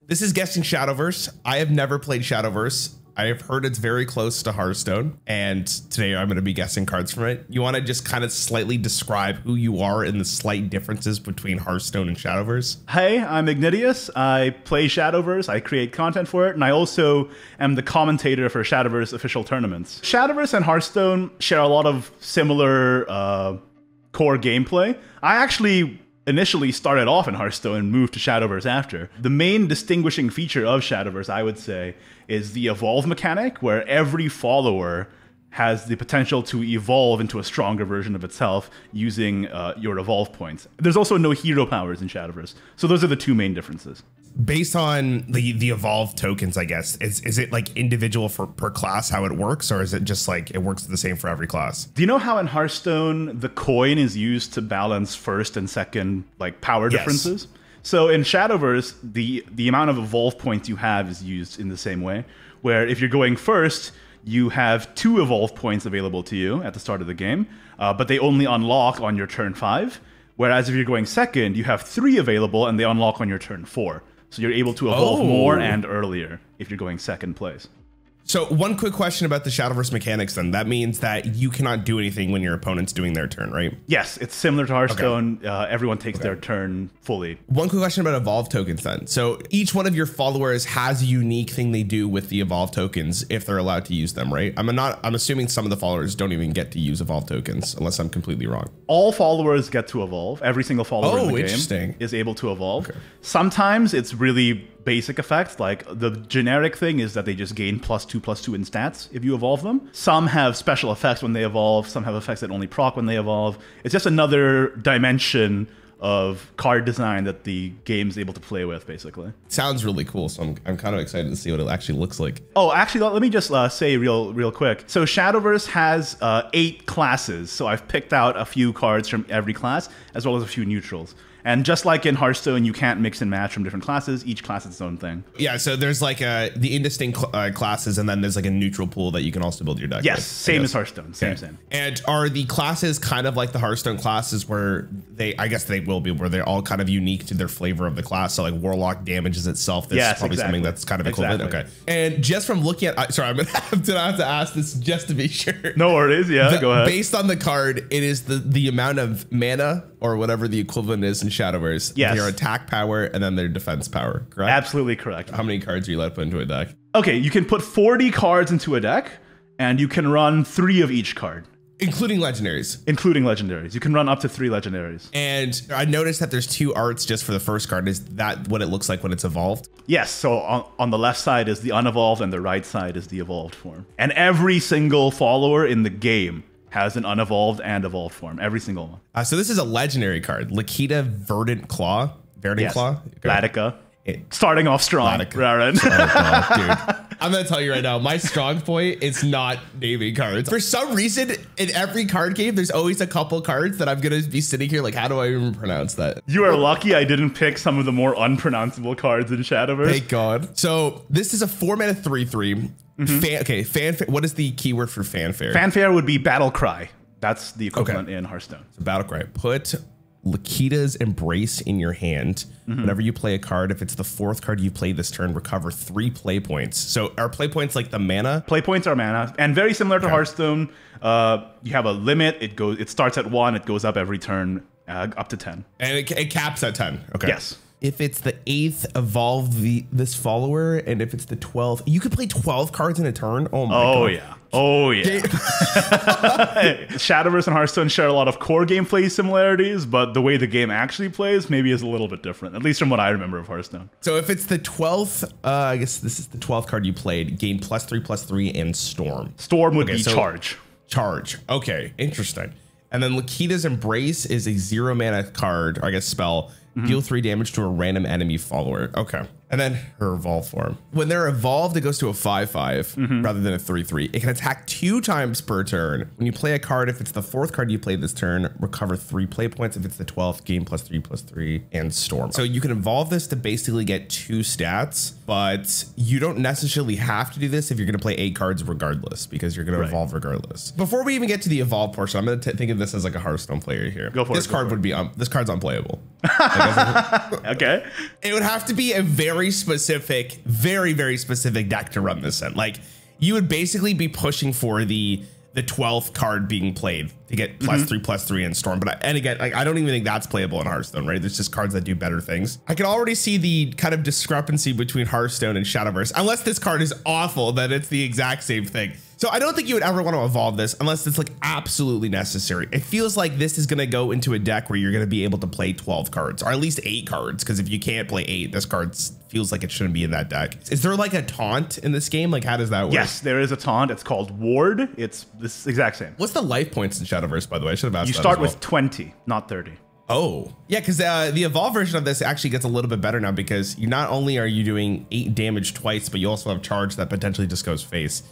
This is guessing Shadowverse. I have never played Shadowverse. I have heard it's very close to Hearthstone, and today I'm going to be guessing cards from it. You want to just kind of slightly describe who you are and the slight differences between Hearthstone and Shadowverse? Hey, I'm Ignideus. I play Shadowverse, I create content for it, and I also am the commentator for Shadowverse official tournaments. Shadowverse and Hearthstone share a lot of similar core gameplay. I actually initially started off in Hearthstone and moved to Shadowverse after. The main distinguishing feature of Shadowverse, I would say, is the evolve mechanic, where every follower has the potential to evolve into a stronger version of itself using your evolve points. There's also no hero powers in Shadowverse, so those are the two main differences. Based on the evolve tokens, I guess, is it like individual per class how it works, or is it just like it works the same for every class? Do you know how in Hearthstone the coin is used to balance first and second like power differences? So in Shadowverse, the amount of evolve points you have is used in the same way, where if you're going first, you have 2 evolve points available to you at the start of the game, but they only unlock on your turn 5. Whereas if you're going second, you have 3 available and they unlock on your turn 4. So you're able to evolve more and earlier if you're going second place. So one quick question about the Shadowverse mechanics then. That means that you cannot do anything when your opponent's doing their turn, right? Yes, it's similar to Hearthstone. Okay. Everyone takes their turn fully. One quick question about evolve tokens then. So each one of your followers has a unique thing they do with the evolve tokens if they're allowed to use them, right? I'm assuming some of the followers don't even get to use evolve tokens unless I'm completely wrong. All followers get to evolve. Every single follower in the game is able to evolve. Okay. Sometimes it's really basic effects, like the generic thing is that they just gain +2/+2 in stats if you evolve them. Some have special effects when they evolve, some have effects that only proc when they evolve. It's just another dimension of card design that the game's able to play with, basically. Sounds really cool, so I'm kind of excited to see what it actually looks like. Oh, actually, let me just say real quick. So Shadowverse has 8 classes, so I've picked out a few cards from every class, as well as a few neutrals. And just like in Hearthstone, you can't mix and match from different classes. Each class is its own thing. Yeah, so there's like the indistinct classes, and then there's like a neutral pool that you can also build your deck with. Same as Hearthstone. Same. And are the classes kind of like the Hearthstone classes where I guess they will be, where they're all kind of unique to their flavor of the class? So like Warlock damages itself. That's probably something that's kind of equivalent. Okay. And just from looking at, sorry, I'm going to have to ask this just to be sure. No worries. Yeah, go ahead. Based on the card, it is the amount of mana or whatever the equivalent is in Shadowverse. Yes. Their attack power and then their defense power, correct? Absolutely correct. How many cards are you allowed to put into a deck? Okay, you can put 40 cards into a deck, and you can run 3 of each card. Including legendaries. Including legendaries. You can run up to 3 legendaries. And I noticed that there's 2 arts just for the first card. Is that what it looks like when it's evolved? Yes, so on the left side is the unevolved, and the right side is the evolved form. And every single follower in the game has an unevolved and evolved form, every single one. So this is a legendary card, Lakita Verdant Claw. Claw? Okay. Latica. Starting off strong, Rarran. Dude, I'm gonna tell you right now, my strong point is not naming cards. For some reason, in every card game, there's always a couple cards that I'm gonna be sitting here like, how do I even pronounce that? You are lucky I didn't pick some of the more unpronounceable cards in Shadowverse. Thank God. So this is a 4-mana 3/3. Fanfare. What is the keyword for fanfare? Fanfare would be Battlecry. That's the equivalent in Hearthstone. So Battlecry. Put Lakita's Embrace in your hand. Whenever you play a card, if it's the 4th card you play this turn, recover 3 play points. So are play points like the mana? Play points are mana, and very similar to Hearthstone. You have a limit. It starts at 1. It goes up every turn, up to 10. And it caps at 10. Okay. Yes. If it's the 8th, evolve this follower, and if it's the 12th, you could play 12 cards in a turn. Oh my god. Oh yeah. Shadowverse and Hearthstone share a lot of core gameplay similarities, but the way the game actually plays maybe is a little bit different, at least from what I remember of Hearthstone. So if it's the 12th, I guess this is the 12th card you played, gain +3/+3 and Storm. Storm would be Charge. Charge. Okay, interesting. And then Lakita's Embrace is a 0-mana card, or I guess spell. Deal 3 damage to a random enemy follower. Okay. And then her evolve form. When they're evolved, it goes to a 5/5 rather than a 3/3. It can attack 2 times per turn. When you play a card, if it's the 4th card you play this turn, recover 3 play points. If it's the 12th, gain +3/+3 and Storm. So you can evolve this to basically get 2 stats, but you don't necessarily have to do this if you're going to play 8 cards regardless, because you're going to evolve regardless. Before we even get to the evolve portion, I'm going to think of this as like a Hearthstone player here. Go for it. This card would be this card's unplayable. Okay. It would have to be a very very specific, very specific deck to run this in. Like, you would basically be pushing for the 12th card being played to get +3/+3 in Storm. But and again, like, I don't even think that's playable in Hearthstone, right? There's just cards that do better things. I can already see the kind of discrepancy between Hearthstone and Shadowverse. Unless this card is awful, then it's the exact same thing. So I don't think you would ever want to evolve this unless it's like absolutely necessary. It feels like this is going to go into a deck where you're going to be able to play 12 cards or at least 8 cards. Because if you can't play 8, this card feels like it shouldn't be in that deck. Is there like a taunt in this game? Like, how does that work? Yes, there is a taunt. It's called Ward. It's this exact same. What's the life points in Shadowverse, by the way? I should have asked. You start with 20, not 30. Oh, yeah, because the evolved version of this actually gets a little bit better now because you not only are you doing 8 damage twice, but you also have charge that potentially just goes face.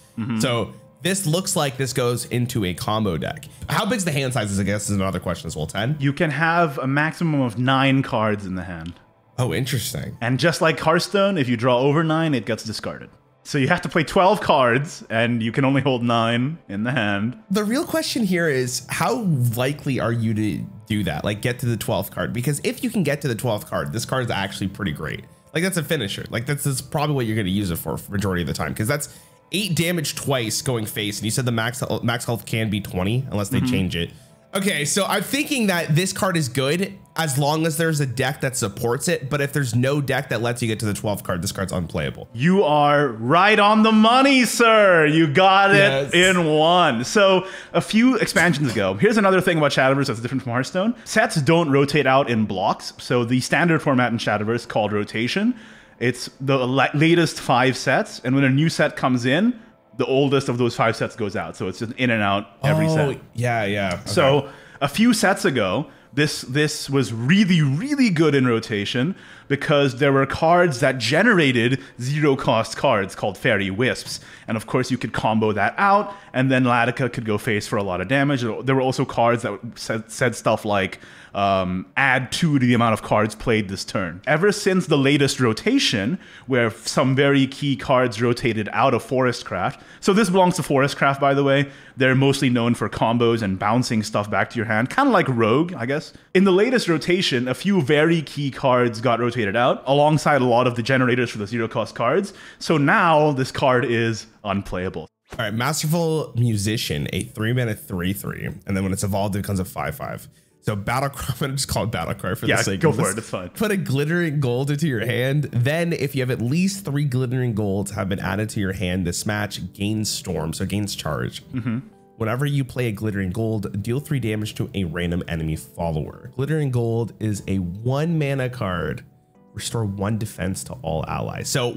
So this looks like this goes into a combo deck. How big's the hand sizes, I guess, is another question as well. 10? You can have a maximum of 9 cards in the hand. Oh, interesting. And just like Hearthstone, if you draw over 9, it gets discarded. So you have to play 12 cards, and you can only hold 9 in the hand. The real question here is, how likely are you to do that? Like, get to the 12th card? Because if you can get to the 12th card, this card is actually pretty great. Like, that's a finisher. Like, that's probably what you're going to use it for majority of the time, because that's 8 damage twice going face. And you said the max health can be 20 unless they change it. Okay, so I'm thinking that this card is good as long as there's a deck that supports it. But if there's no deck that lets you get to the 12th card, this card's unplayable. You are right on the money, sir. You got it in one. So a few expansions ago, here's another thing about Shadowverse that's different from Hearthstone. Sets don't rotate out in blocks. So the standard format in Shadowverse called rotation, it's the latest 5 sets. And when a new set comes in, the oldest of those 5 sets goes out. So it's just in and out every set. Yeah. Okay. So a few sets ago, this was really good in rotation because there were cards that generated 0-cost cards called Fairy Wisps. And of course, you could combo that out, and then Latica could go face for a lot of damage. There were also cards that said stuff like, add 2 to the amount of cards played this turn. Ever since the latest rotation, where some very key cards rotated out of Forestcraft. So this belongs to Forestcraft, by the way. They're mostly known for combos and bouncing stuff back to your hand, kind of like Rogue, I guess. In the latest rotation, a few very key cards got rotated out, alongside a lot of the generators for the 0-cost cards. So now this card is unplayable. All right, Masterful Musician, a 3-mana 3/3, and then when it's evolved, it becomes a 5/5. So Battlecry, I'm gonna just call it Battlecry for the sake go of for this. it. It's fine. Put a glittering gold into your hand. Then, if you have at least 3 glittering golds have been added to your hand, this match gains Storm, so gains charge. Whenever you play a glittering gold, deal 3 damage to a random enemy follower. Glittering gold is a 1-mana card. Restore 1 defense to all allies. So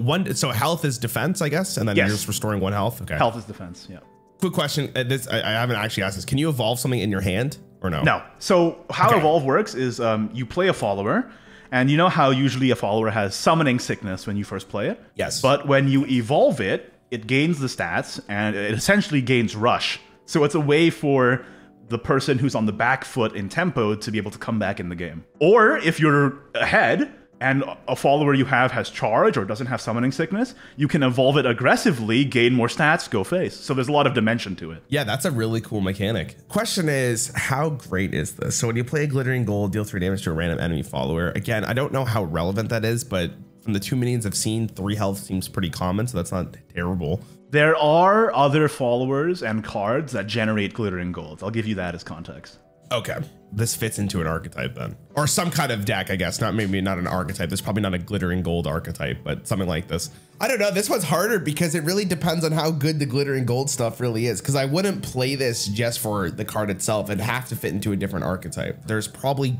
health is defense, I guess, and then you're just restoring 1 health. Okay. Health is defense. Yeah. Quick question. I haven't actually asked this. Can you evolve something in your hand or no? No. So how Evolve works is you play a follower, and you know how usually a follower has summoning sickness when you first play it? Yes. But when you evolve it, it gains the stats, and it essentially gains rush. So it's a way for the person who's on the back foot in tempo to be able to come back in the game. Or if you're ahead, and a follower you have has charge or doesn't have summoning sickness, you can evolve it aggressively, gain more stats, go face. So there's a lot of dimension to it. Yeah, that's a really cool mechanic. Question is, how great is this? So when you play a glittering gold, deal 3 damage to a random enemy follower. Again, I don't know how relevant that is, but from the 2 minions I've seen, 3 health seems pretty common, so that's not terrible. There are other followers and cards that generate glittering golds. I'll give you that as context. Okay, this fits into an archetype then, or some kind of deck, I guess. Maybe not an archetype. There's probably not a glittering gold archetype, but something like this. I don't know. This one's harder because it really depends on how good the glittering gold stuff really is. Because I wouldn't play this just for the card itself. It'd have to fit into a different archetype. There's probably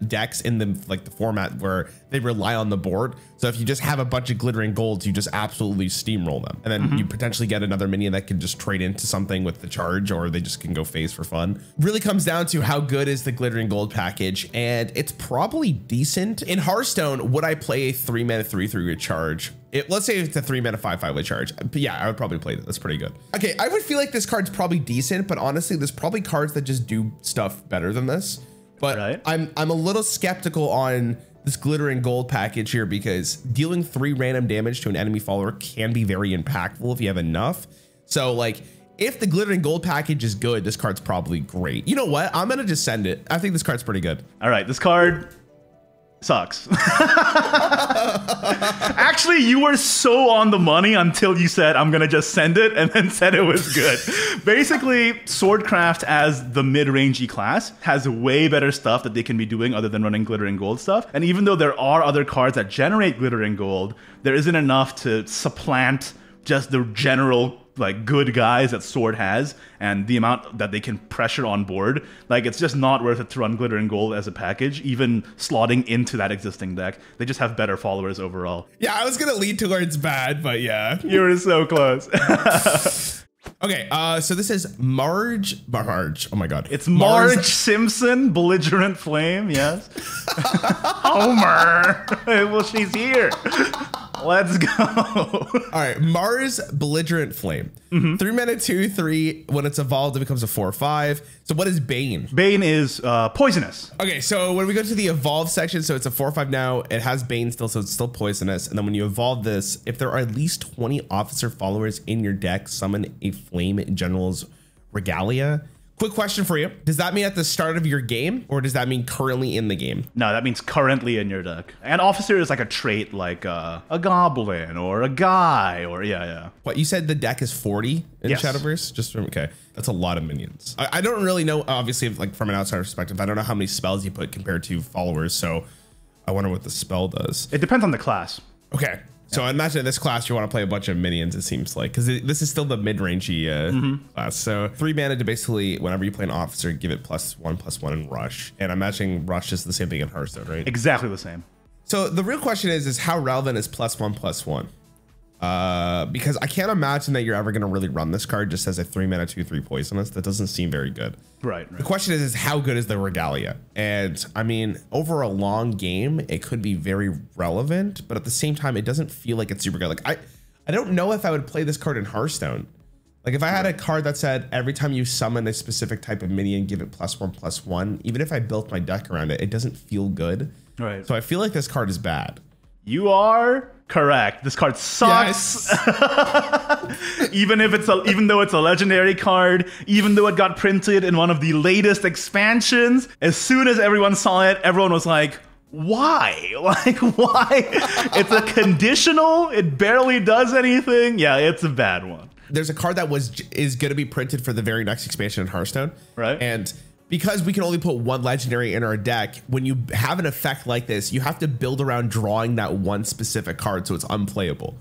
decks in the format where they rely on the board. So if you just have a bunch of glittering golds, you just absolutely steamroll them, and then you potentially get another minion that can just trade into something with the charge, or they just can go face for fun. Really comes down to how good is the glittering gold package, and it's probably decent. In Hearthstone, would I play a 3-mana 3/3 with charge? Let's say it's a 3-mana 5/5 with charge. But yeah, I would probably play that. That's pretty good. Okay, I would feel like this card's probably decent, but honestly, there's probably cards that just do stuff better than this. But I'm a little skeptical on this glittering gold package here, because dealing 3 random damage to an enemy follower can be very impactful if you have enough. So like, if the glittering gold package is good, this card's probably great. You know what? I'm gonna just send it. I think this card's pretty good. All right, this card Sucks. Actually, you were so on the money until you said, I'm going to just send it, and then said it was good. Basically, Swordcraft as the mid-rangey class has way better stuff that they can be doing other than running glitter and gold stuff. And even though there are other cards that generate glitter and gold, there isn't enough to supplant just the general like good guys that Sword has and the amount that they can pressure on board. Like, it's just not worth it to run glitter and gold as a package, even slotting into that existing deck. They just have better followers overall. Yeah, I was gonna lead towards bad, but yeah. You were so close. Okay, so this is Marge Barrage. Oh my god. It's Marge Simpson, Belligerent Flame, yes. Homer. Well, she's here. Let's go. All right, Mars Belligerent Flame. 3 mana 2/3. When it's evolved, it becomes a 4/5. So what is Bane? Bane is poisonous. Okay, so when we go to the evolve section, so it's a 4/5 now. It has Bane still, so it's still poisonous. And then when you evolve this, if there are at least 20 officer followers in your deck, summon a Flame General's Regalia. Quick question for you. Does that mean at the start of your game, or does that mean currently in the game? No, that means currently in your deck. And officer is like a trait like a goblin or a guy or yeah. What, you said the deck is 40 in Yes. Shadowverse? Just from, okay. That's a lot of minions. I don't really know, obviously, like from an outsider perspective, I don't know how many spells you put compared to followers, so I wonder what the spell does. It depends on the class. Okay. So I imagine in this class, you want to play a bunch of minions, it seems like, because this is still the mid-rangey class. So 3 mana to basically, whenever you play an officer, give it +1/+1 in Rush. And I'm imagining Rush is the same thing in Hearthstone, right? Exactly the same. So the real question is how relevant is +1/+1? Because I can't imagine that you're ever going to really run this card just as a 3 mana 2/3 poisonous. That doesn't seem very good. Right. The question is how good is the Regalia? And I mean, over a long game, it could be very relevant, but at the same time, it doesn't feel like it's super good. Like I don't know if I would play this card in Hearthstone. Like if I had a card that said every time you summon a specific type of minion, give it +1/+1, even if I built my deck around it, it doesn't feel good. Right. So I feel like this card is bad. You are correct. This card sucks. Yes. even though it's a legendary card, even though it got printed in one of the latest expansions, as soon as everyone saw it, everyone was like, why? Like, why? It's a conditional. It barely does anything. Yeah, it's a bad one. There's a card that is going to be printed for the very next expansion in Hearthstone. Right. And because we can only put one legendary in our deck, when you have an effect like this, you have to build around drawing that one specific card so it's unplayable.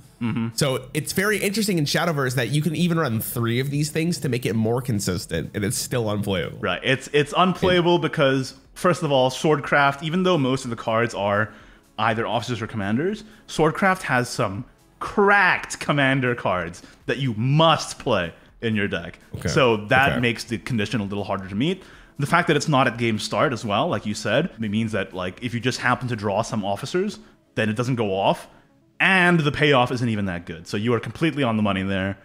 So it's very interesting in Shadowverse that you can even run 3 of these things to make it more consistent and it's still unplayable. Right. It's unplayable because, first of all, Swordcraft, even though most of the cards are either officers or commanders, Swordcraft has some cracked commander cards that you must play in your deck. Okay. So that makes the condition a little harder to meet. The fact that it's not at game start as well, like you said, it means that like if you just happen to draw some officers, then it doesn't go off, and the payoff isn't even that good. So you are completely on the money there.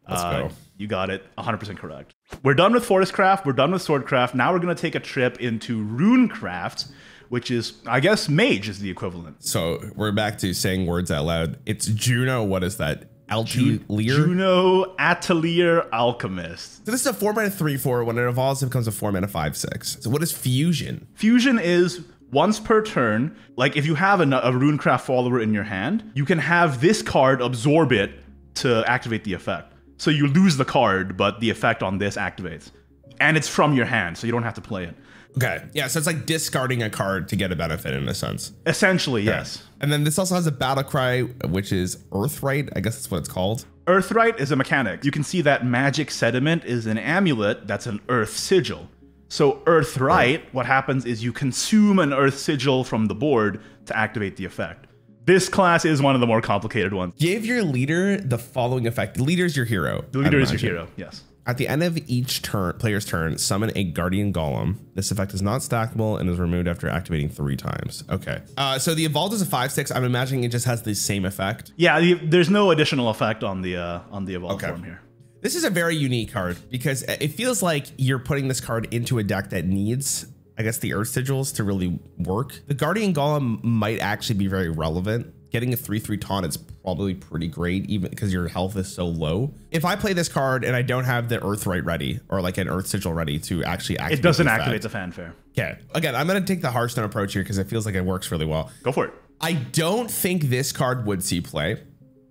Let's go. You got it 100% correct. We're done with Forestcraft. We're done with Swordcraft. Now we're going to take a trip into Runecraft, which is, I guess, Mage is the equivalent. So we're back to saying words out loud. It's Juno. What is that? Atalier? Juno, Atalier, Alchemist. So this is a 4 mana 3/4. When it evolves, it becomes a 4 mana 5/6. So what is Fusion? Fusion is once per turn. Like if you have a Runecraft follower in your hand, you can have this card absorb it to activate the effect. So you lose the card, but the effect on this activates. And it's from your hand, so you don't have to play it. Okay. Yeah, so it's like discarding a card to get a benefit in a sense. Essentially, yes. And then this also has a Battlecry, which is Earthright. I guess that's what it's called. Earthright is a mechanic. You can see that Magic Sediment is an amulet that's an Earth Sigil. So Earthright, what happens is you consume an Earth Sigil from the board to activate the effect. This class is one of the more complicated ones. Give your leader the following effect. The leader is your hero. The leader is your hero, yes. At the end of each player's turn, summon a Guardian Golem. This effect is not stackable and is removed after activating 3 times. Okay. So the evolved is a 5/6. I'm imagining it just has the same effect. Yeah, there's no additional effect on the evolved form here. This is a very unique card because it feels like you're putting this card into a deck that needs, I guess, the Earth Sigils to really work. The Guardian Golem might actually be very relevant getting a 3/3 taunt is probably pretty great, even because your health is so low. If I play this card and I don't have the Earthright ready or like an Earth Sigil ready to actually activate, it doesn't activate the fanfare. Okay, again, I'm gonna take the Hearthstone approach here because it feels like it works really well. Go for it. I don't think this card would see play.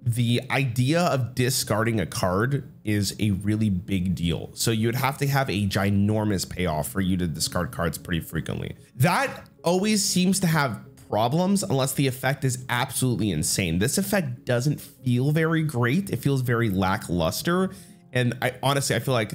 The idea of discarding a card is a really big deal. So you'd have to have a ginormous payoff for you to discard cards pretty frequently. That always seems to have problems unless the effect is absolutely insane. This effect doesn't feel very great. It feels very lackluster. And I honestly feel like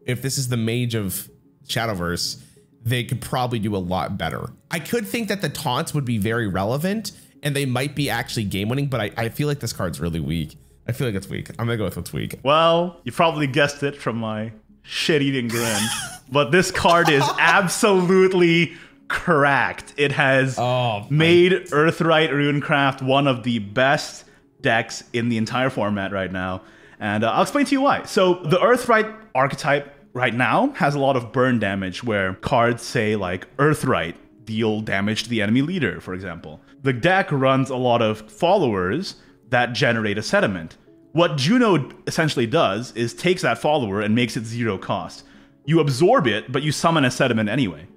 if this is the Mage of Shadowverse, they could probably do a lot better. I could think that the taunts would be very relevant and they might be actually game winning, but I feel like this card's really weak. I feel like it's weak. I'm gonna go with what's weak. Well, you probably guessed it from my shit-eating grin, but this card is absolutely correct. It has made Earthright Runecraft one of the best decks in the entire format right now. And I'll explain to you why. So the Earthright archetype right now has a lot of burn damage where cards say like Earthright deal damage to the enemy leader, for example. The deck runs a lot of followers that generate a sediment. What Juno essentially does is takes that follower and makes it 0 cost. You absorb it, but you summon a sediment anyway.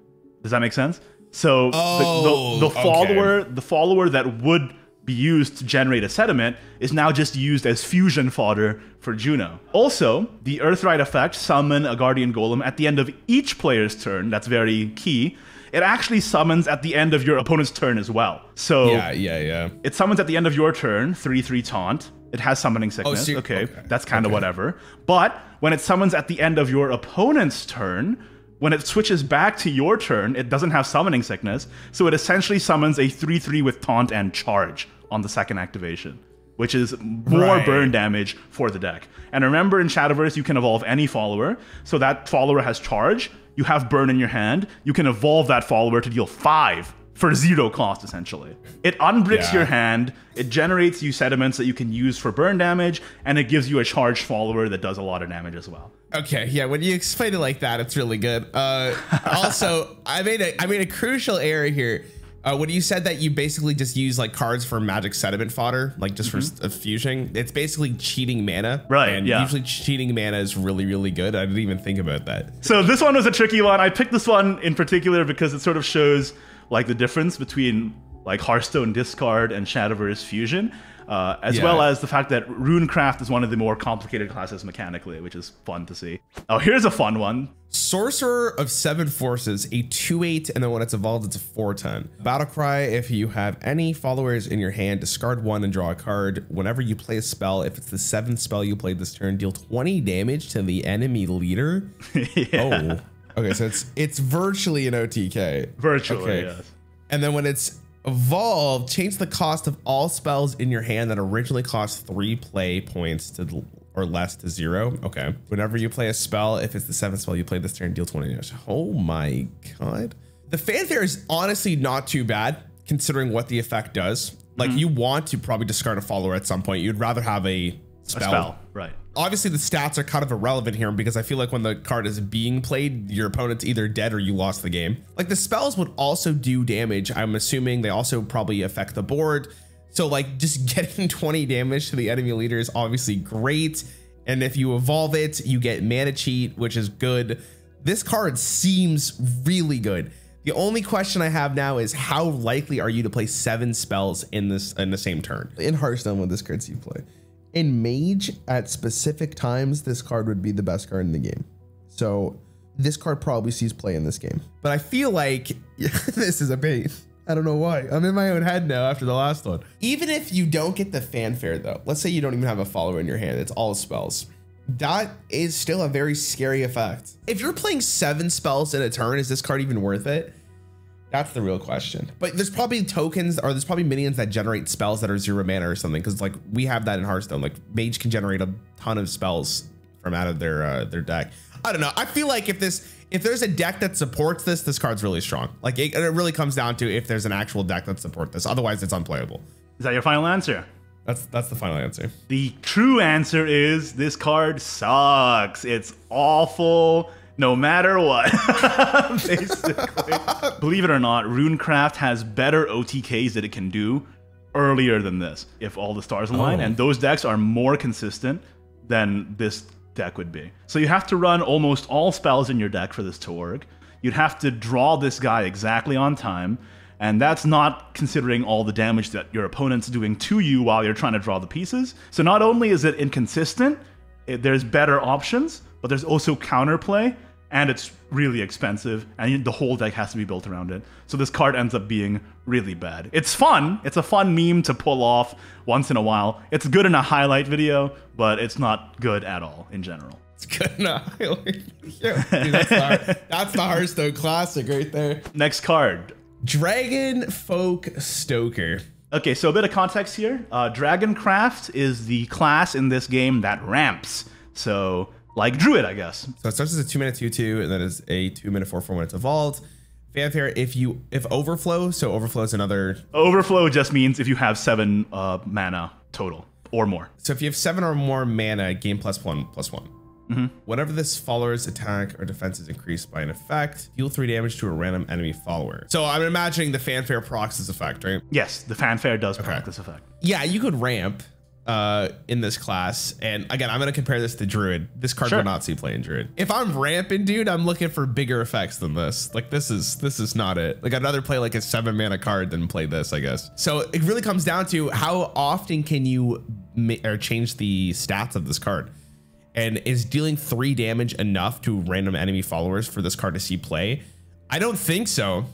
Does that make sense? So the follower that would be used to generate a sediment is now just used as fusion fodder for Juno. Also, the Earthright effect, summon a Guardian Golem at the end of each player's turn, that's very key. It actually summons at the end of your opponent's turn as well. So it summons at the end of your turn, 3/3 taunt. It has summoning sickness. So okay, that's kind of whatever. But when it summons at the end of your opponent's turn, when it switches back to your turn, it doesn't have summoning sickness. So it essentially summons a 3/3 with taunt and charge on the second activation, which is more burn damage for the deck. And remember, in Shadowverse, you can evolve any follower. So that follower has charge. You have burn in your hand. You can evolve that follower to deal 5 for 0 cost, essentially. It unbricks your hand. It generates you sediments that you can use for burn damage, and it gives you a charged follower that does a lot of damage as well. Okay, yeah, when you explain it like that, it's really good. Also, I made a crucial error here. When you said that you basically just use like cards for magic sediment fodder, like just for fusion, it's basically cheating mana. Right, and usually cheating mana is really, really good. I didn't even think about that. So this one was a tricky one. I picked this one in particular because it sort of shows like the difference between like Hearthstone discard and Shadowverse fusion. As well as the fact that Runecraft is one of the more complicated classes mechanically, which is fun to see. Oh, here's a fun one. Sorcerer of 7 forces, a 2/8, and then when it's evolved, it's a 4/10. Battlecry, if you have any followers in your hand, discard 1 and draw a card. Whenever you play a spell, if it's the 7th spell you played this turn, deal 20 damage to the enemy leader. Oh, okay, so it's virtually an OTK. Virtually, yes. And then when it's evolved, change the cost of all spells in your hand that originally cost 3 play points to or less to 0. Okay. Whenever you play a spell, if it's the 7th spell you play this turn, deal 20 damage. Oh my god. The fanfare is honestly not too bad considering what the effect does. Like you want to probably discard a follower at some point. You'd rather have a spell. Right. Obviously the stats are kind of irrelevant here because I feel like when the card is being played, your opponent's either dead or you lost the game. Like the spells would also do damage. I'm assuming they also probably affect the board. So like just getting 20 damage to the enemy leader is obviously great. And if you evolve it, you get mana cheat, which is good. This card seems really good. The only question I have now is how likely are you to play 7 spells in the same turn? In Hearthstone, when this card sees play. In Mage, at specific times, this card would be the best card in the game. So this card probably sees play in this game. But I feel like this is a bait. I don't know why. I'm in my own head now after the last one. Even if you don't get the fanfare though, let's say you don't even have a follower in your hand, it's all spells. That is still a very scary effect. If you're playing 7 spells in a turn, is this card even worth it? That's the real question. But there's probably tokens or there's probably minions that generate spells that are 0 mana or something. Cause like we have that in Hearthstone. Like Mage can generate a ton of spells from out of their deck. I don't know. I feel like if there's a deck that supports this card's really strong. Like it really comes down to if there's an actual deck that supports this. Otherwise it's unplayable. Is that your final answer? That's the final answer. The true answer is this card sucks. It's awful. No matter what, basically. Believe it or not, Runecraft has better OTKs that it can do earlier than this if all the stars align, and those decks are more consistent than this deck would be. So you have to run almost all spells in your deck for this to work. You'd have to draw this guy exactly on time, and that's not considering all the damage that your opponent's doing to you while you're trying to draw the pieces. So not only is it inconsistent, there's better options, but there's also counterplay, and it's really expensive, and the whole deck has to be built around it. So this card ends up being really bad. It's fun. It's a fun meme to pull off once in a while. It's good in a highlight video, but it's not good at all in general. It's good in a highlight video. Dude, that's the Hearthstone classic right there. Next card. Dragon Folk Stoker. Okay, so a bit of context here. Dragoncraft is the class in this game that ramps. So, like Druid, I guess. So it starts as a 2-mana 2/2, and then it's a 2-mana 4/4 when it's evolved. Fanfare, if Overflow, so Overflow is another... Overflow just means if you have 7 mana total or more. So if you have 7 or more mana, gain +1/+1. Whenever this follower's attack or defense is increased by an effect, deal 3 damage to a random enemy follower. So I'm imagining the Fanfare procs this effect, right? Yes, the Fanfare does proc this effect. Yeah, you could ramp in this class. And again, I'm going to compare this to Druid. This card will not see play in Druid. If I'm ramping, dude, I'm looking for bigger effects than this. Like this is not it. Like I'd rather play like a 7-mana card than play this, I guess. So it really comes down to how often can you change the stats of this card. And is dealing 3 damage enough to random enemy followers for this card to see play? I don't think so.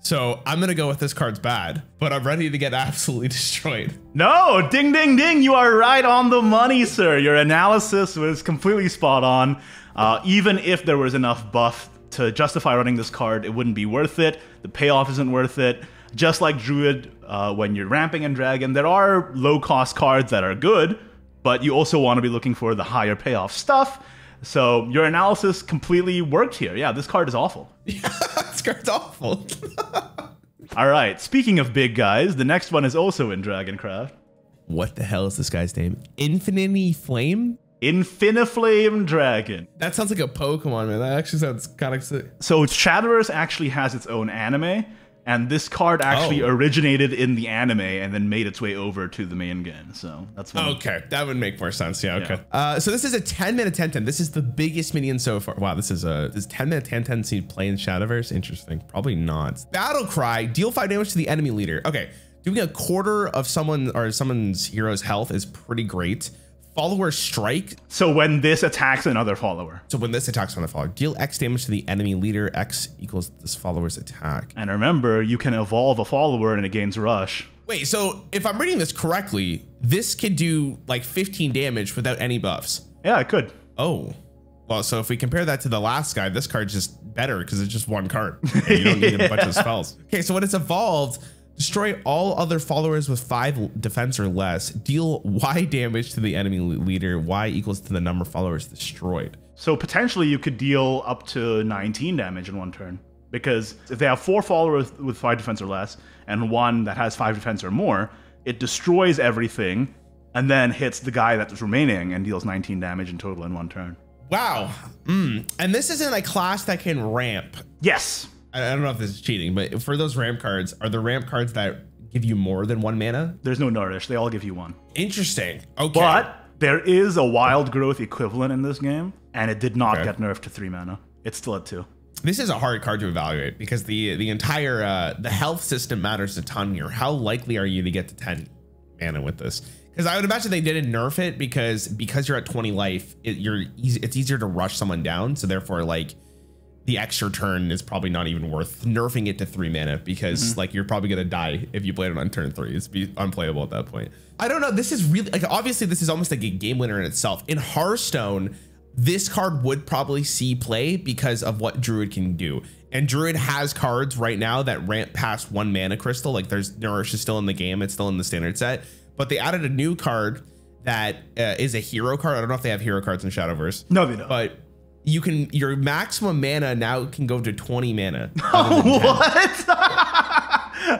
So I'm going to go with this card's bad, but I'm ready to get absolutely destroyed. No, ding, ding, ding. You are right on the money, sir. Your analysis was completely spot on. Even if there was enough buff to justify running this card, it wouldn't be worth it. The payoff isn't worth it. Just like Druid, when you're ramping in Dragon, there are low-cost cards that are good, but you also want to be looking for the higher payoff stuff. So your analysis completely worked here. Yeah, this card is awful. Yeah, this card's awful. All right, speaking of big guys, the next one is also in Dragoncraft. What the hell is this guy's name? Infinity Flame? Infiniflame Dragon. That sounds like a Pokemon, man. That actually sounds kind of sick. So Shadowverse actually has its own anime, and this card actually originated in the anime and then made its way over to the main game. So that's one. Okay, that would make more sense. Yeah, okay. So this is a 10-mana 10/10. This is the biggest minion so far. Wow, this is 10-mana 10/10 see play in Shadowverse. Interesting. Probably not. Battlecry, deal 5 damage to the enemy leader. Okay, doing a quarter of someone's hero's health is pretty great. Follower strike. So when this attacks another follower. So when this attacks another follower, deal X damage to the enemy leader. X equals this follower's attack. And remember, you can evolve a follower and it gains rush. Wait, so if I'm reading this correctly, this could do like 15 damage without any buffs. Yeah, it could. Oh, well, so if we compare that to the last guy, this card's just better because it's just one card. You don't need a bunch of spells. Okay, so when it's evolved, destroy all other followers with 5 defense or less. Deal Y damage to the enemy leader. Y equals to the number of followers destroyed. So potentially you could deal up to 19 damage in one turn. Because if they have 4 followers with 5 defense or less, and 1 that has 5 defense or more, it destroys everything, and then hits the guy that's remaining and deals 19 damage in total in one turn. Wow. And this isn't a class that can ramp. Yes. I don't know if this is cheating, but for those ramp cards, are the ramp cards that give you more than 1 mana? There's no nourish. They all give you 1. Interesting. Okay. But there is a wild growth equivalent in this game, and it did not get nerfed to 3 mana. It's still at 2. This is a hard card to evaluate because the entire the health system matters a ton here. How likely are you to get to 10 mana with this? Because I would imagine they didn't nerf it because you're at 20 life, it's easier to rush someone down. So therefore, like, the extra turn is probably not even worth nerfing it to 3 mana because like you're probably gonna die if you played it on turn 3. It's be unplayable at that point. I don't know. This is really like, obviously this is almost like a game winner in itself. In Hearthstone, this card would probably see play because of what Druid can do. And Druid has cards right now that ramp past 1 mana crystal. Like there's Nourish is still in the game. It's still in the standard set, but they added a new card that is a hero card. I don't know if they have hero cards in Shadowverse. No, they don't. But you can, your maximum mana now can go to 20 mana. What?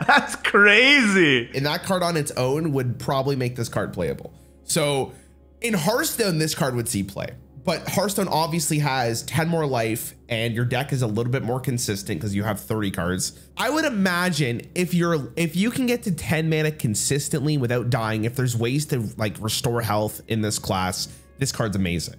That's crazy. And that card on its own would probably make this card playable. So in Hearthstone, this card would see play But Hearthstone obviously has 10 more life and your deck is a little bit more consistent because you have 30 cards. I would imagine if you can get to 10 mana consistently without dying, if there's ways to like restore health in this class, this card's amazing.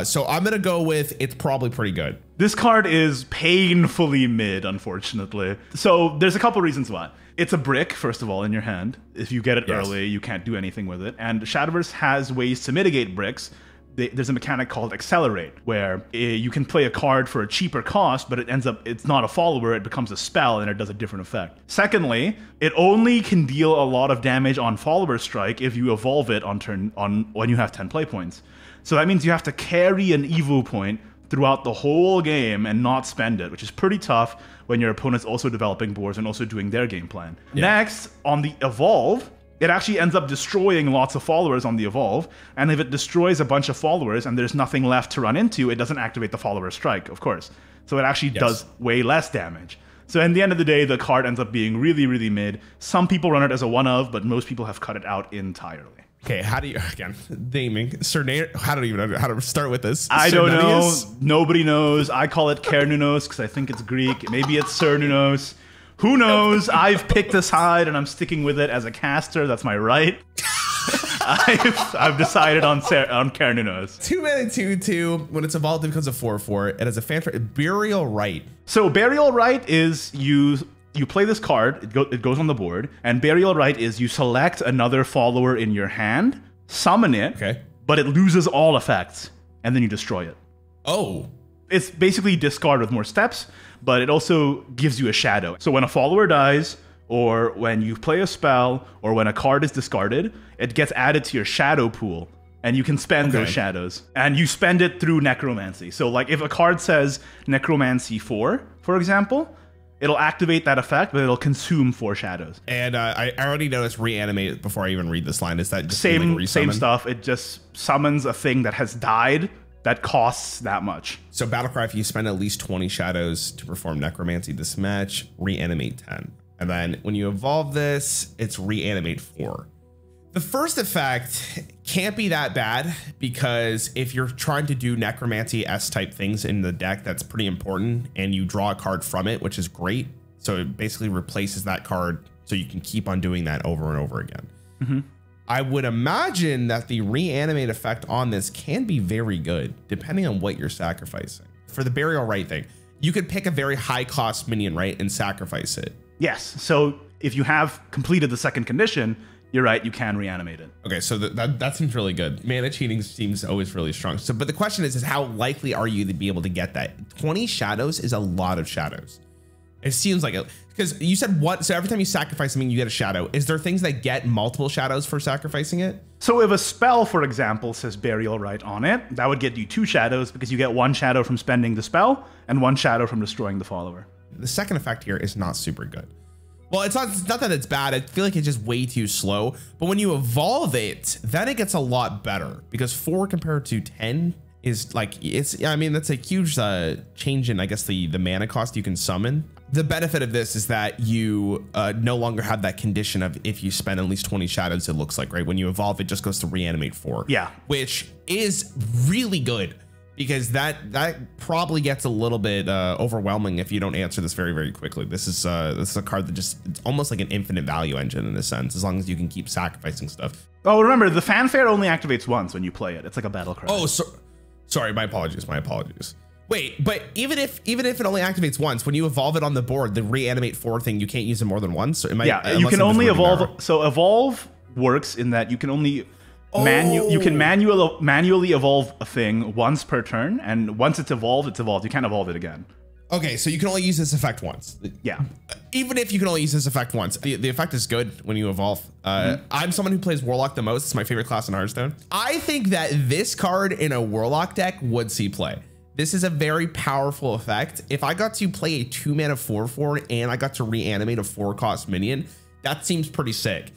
So I'm gonna go with it's probably pretty good. This card is painfully mid, unfortunately. So there's a couple reasons why. It's a brick, first of all, in your hand. If you get it early, you can't do anything with it. And Shadowverse has ways to mitigate bricks. There's a mechanic called Accelerate, where you can play a card for a cheaper cost, but it's not a follower, it becomes a spell and it does a different effect. Secondly, it only can deal a lot of damage on follower strike if you evolve it when you have 10 play points. So that means you have to carry an evo point throughout the whole game and not spend it, which is pretty tough when your opponent's also developing boards and also doing their game plan. Yeah. Next, on the evolve, it actually ends up destroying lots of followers on the evolve, and if it destroys a bunch of followers and there's nothing left to run into, it doesn't activate the follower strike, of course. So it actually does way less damage. So in the end of the day, the card ends up being really, really mid. Some people run it as a one-of, but most people have cut it out entirely. Okay, how do you, again, naming, surname, how do you even know how to start with this? I don't know. Nobody knows. I call it Kernunos because I think it's Greek. Maybe it's Cernunos. Who knows? I've picked a side and I'm sticking with it as a caster. That's my right. I've decided on Kernunos. 2 mana 2/2. When it's evolved, it becomes a 4/4. It has a fanfare. Burial Rite. So Burial Rite is you play this card. It goes on the board, and Burial Rite is you select another follower in your hand, summon it, but it loses all effects, and then you destroy it. Oh. It's basically discard with more steps, but it also gives you a shadow. So when a follower dies, or when you play a spell, or when a card is discarded, it gets added to your shadow pool, and you can spend those shadows. And you spend it through Necromancy. So like if a card says Necromancy 4, for example, it'll activate that effect, but it'll consume 4 shadows. And I already noticed reanimate before I even read this line. Is that just same stuff? It just summons a thing that has died that costs that much. So Battlecry, if you spend at least 20 shadows to perform Necromancy this match, reanimate 10. And then when you evolve this, it's reanimate 4. The first effect can't be that bad because if you're trying to do Necromancy-esque type things in the deck, that's pretty important, and you draw a card from it, which is great. So it basically replaces that card so you can keep on doing that over and over again. Mm-hmm. I would imagine that the reanimate effect on this can be very good, depending on what you're sacrificing. For the Burial Rite thing, you could pick a very high cost minion, right, and sacrifice it. Yes, so if you have completed the second condition, you're right, you can reanimate it. Okay, so that seems really good. Mana cheating seems always really strong. So, but the question is how likely are you to be able to get that? 20 shadows is a lot of shadows. It seems like it, because you said what? So every time you sacrifice something, you get a shadow. Is there things that get multiple shadows for sacrificing it? So if a spell, for example, says Burial Rite on it, that would get you 2 shadows because you get 1 shadow from spending the spell and 1 shadow from destroying the follower. The second effect here is not super good. Well, it's not that it's bad. I feel like it's just way too slow. But when you evolve it, then it gets a lot better because 4 compared to 10 is like, I mean, that's a huge change in, I guess, the mana cost you can summon. The benefit of this is that you no longer have that condition of if you spend at least 20 shadows, it looks like, right? When you evolve, it just goes to reanimate 4. Yeah. Which is really good because that probably gets a little bit overwhelming if you don't answer this very, very quickly. This is a card that just, it's almost like an infinite value engine in a sense, as long as you can keep sacrificing stuff. Oh, remember, the fanfare only activates once when you play it. It's like a battle cry. Oh, sorry, my apologies, my apologies. Wait, but even if it only activates once, when you evolve it on the board, the reanimate 4 thing, you can't use it more than once. So you can only evolve. So evolve works in that you can only manually evolve a thing once per turn, and once it's evolved, it's evolved. You can't evolve it again. Okay, so you can only use this effect once. Yeah. Even if you can only use this effect once, the effect is good when you evolve. I'm someone who plays Warlock the most. It's my favorite class in Hearthstone. I think that this card in a Warlock deck would see play. This is a very powerful effect. If I got to play a 2 mana 4/4 and I got to reanimate a 4 cost minion, that seems pretty sick.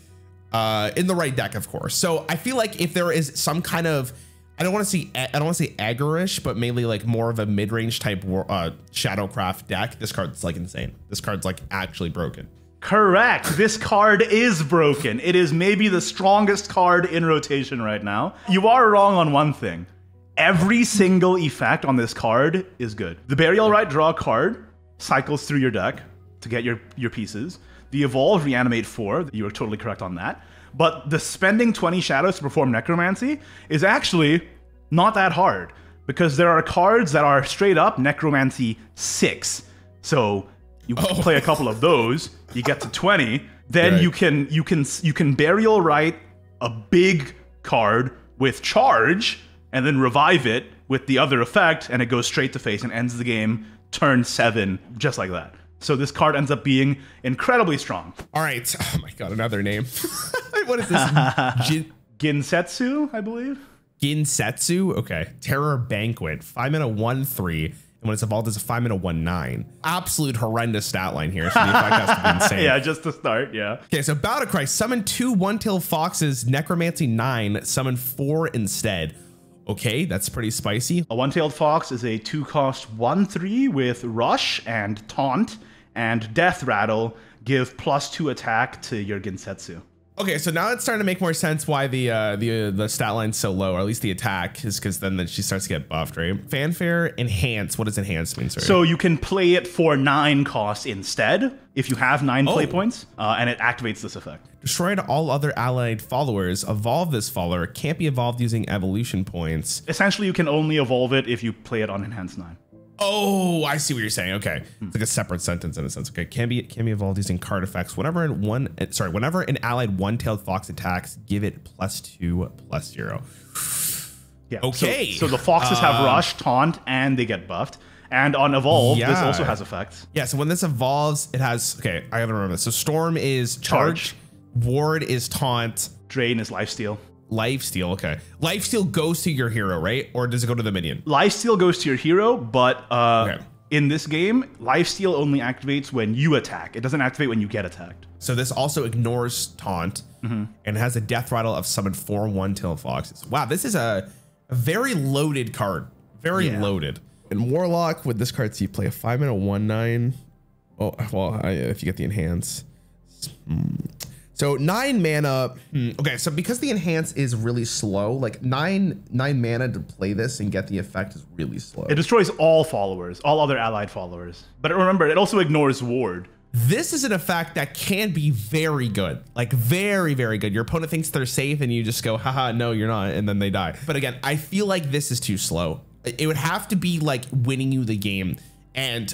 In the right deck, of course. So I feel like if there is some kind of, I don't want to say aggro-ish, but mainly like more of a mid-range type Shadowcraft deck, this card's like insane. This card's like actually broken. Correct. This card is broken. It is maybe the strongest card in rotation right now. You are wrong on one thing. Every single effect on this card is good. The Burial Rite, draw a card, cycles through your deck to get your pieces. The Evolve, reanimate 4. You were totally correct on that. But the spending 20 shadows to perform Necromancy is actually not that hard, because there are cards that are straight up Necromancy 6. So you play a couple of those, you get to 20, then right. you can Burial Rite a big card with charge, and then revive it with the other effect, and it goes straight to face and ends the game turn 7, just like that. So this card ends up being incredibly strong. All right. Oh my god, another name. What is this? Ginsetsu, I believe. Ginsetsu? Okay. Terror Banquet. 5 mana 1/3. And when it's evolved, it's a 5 mana 1/9. Absolute horrendous stat line here. So the effect has to be insane. Yeah, just to start, yeah. Okay, so Battlecry. Summon 2 one-tailed foxes, Necromancy 9, summon 4 instead. Okay, that's pretty spicy. A one-tailed fox is a 2-cost 1/3 with Rush and Taunt and Death Rattle. Give +2 attack to your Ginsetsu. Okay, so now it's starting to make more sense why the stat line's so low, or at least the attack, is because then she starts to get buffed, right? Fanfare, Enhance. What does Enhance mean, sorry? So you can play it for 9 costs instead, if you have 9 play points, and it activates this effect. Destroyed all other allied followers. Evolve this follower. Can't be evolved using evolution points. Essentially, you can only evolve it if you play it on Enhance 9. Oh, I see what you're saying. Okay, it's like a separate sentence in a sense. Okay, can be evolved using card effects. Whenever an allied one-tailed fox attacks, give it +2/+0. Yeah. Okay. So the foxes have Rush, Taunt, and they get buffed. And on Evolve, this also has effects. Yeah. So when this evolves, it has. Okay, I gotta remember this. So Storm is charge. Ward is Taunt. Drain is Lifesteal. Lifesteal, okay. Lifesteal goes to your hero, right? Or does it go to the minion? Lifesteal goes to your hero, but in this game, Lifesteal only activates when you attack. It doesn't activate when you get attacked. So this also ignores Taunt and has a Death Rattle of summon 4 one-tailed foxes. Wow, this is a very loaded card. Very loaded. In Warlock, with this card, so you play a 5 mana 1/9. Oh, well, if you get the Enhance. So 9 mana. Okay, so because the Enhance is really slow, like 9 mana to play this and get the effect is really slow. It destroys all followers, all other allied followers. But remember, it also ignores Ward. This is an effect that can be very good, like very, very good. Your opponent thinks they're safe and you just go, haha, no, you're not, and then they die. But again, I feel like this is too slow. It would have to be like winning you the game, and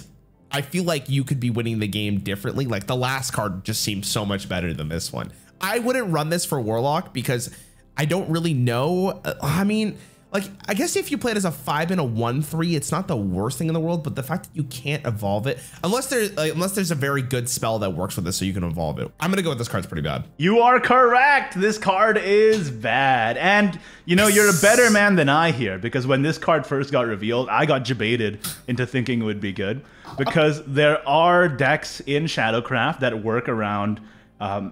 I feel like you could be winning the game differently. Like the last card just seems so much better than this one. I wouldn't run this for Warlock because I don't really know. I mean, like, I guess if you play it as a 5 and a 1/3, it's not the worst thing in the world, but the fact that you can't evolve it, unless there's a very good spell that works with this so you can evolve it. I'm gonna go with this card's pretty bad. You are correct. This card is bad. And you know, you're a better man than I here, because when this card first got revealed, I got debated into thinking it would be good, because there are decks in Shadowcraft that work around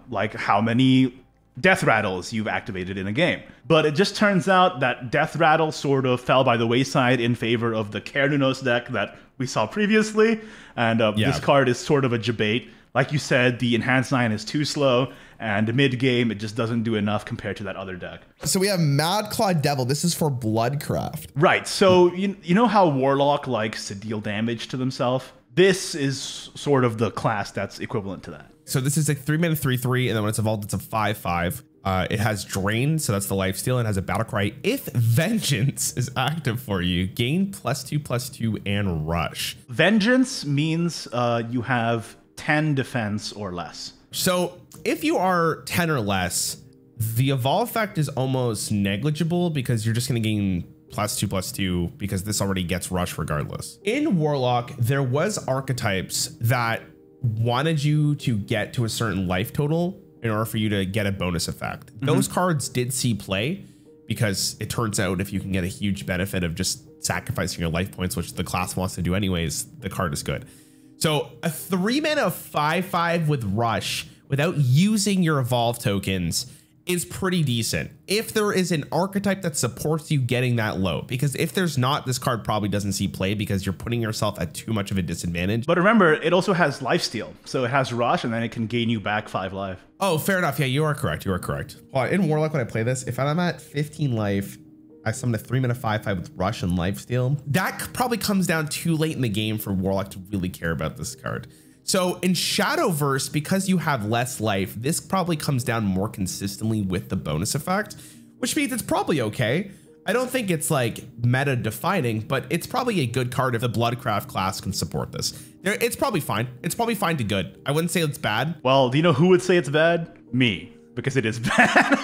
like how many Death Rattles you've activated in a game. But it just turns out that Death Rattle sort of fell by the wayside in favor of the Kernunos deck that we saw previously. And this card is sort of a debate. Like you said, the Enhanced 9 is too slow, and mid-game, it just doesn't do enough compared to that other deck. So we have Madclaw Devil. This is for Bloodcraft. Right. So you know how Warlock likes to deal damage to themselves? This is sort of the class that's equivalent to that. So this is a 3 mana 3/3, and then when it's evolved, it's a 5/5. It has Drain, so that's the lifesteal, and has a Battlecry. If Vengeance is active for you, gain +2/+2 and Rush. Vengeance means you have 10 defense or less. So if you are 10 or less, the evolve effect is almost negligible because you're just going to gain +2/+2 because this already gets Rush regardless. In Warlock, there was archetypes that wanted you to get to a certain life total in order for you to get a bonus effect. Those cards did see play because it turns out if you can get a huge benefit of just sacrificing your life points, which the class wants to do anyways, the card is good. So a 3 mana 5/5 with Rush without using your evolve tokens is pretty decent if there is an archetype that supports you getting that low, because if there's not, this card probably doesn't see play because you're putting yourself at too much of a disadvantage. But remember, it also has lifesteal, so it has Rush, and then it can gain you back 5 life. Oh, fair enough. Yeah, you are correct. You are correct. In Warlock, when I play this, if I'm at 15 life I summon a 3-mana 5/5 with Rush and Lifesteal. That probably comes down too late in the game for Warlock to really care about this card. So in Shadowverse, because you have less life, this probably comes down more consistently with the bonus effect, which means it's probably okay. I don't think it's like meta defining, but it's probably a good card if the Bloodcraft class can support this. It's probably fine. It's probably fine to good. I wouldn't say it's bad. Well, do you know who would say it's bad? Me, because it is bad.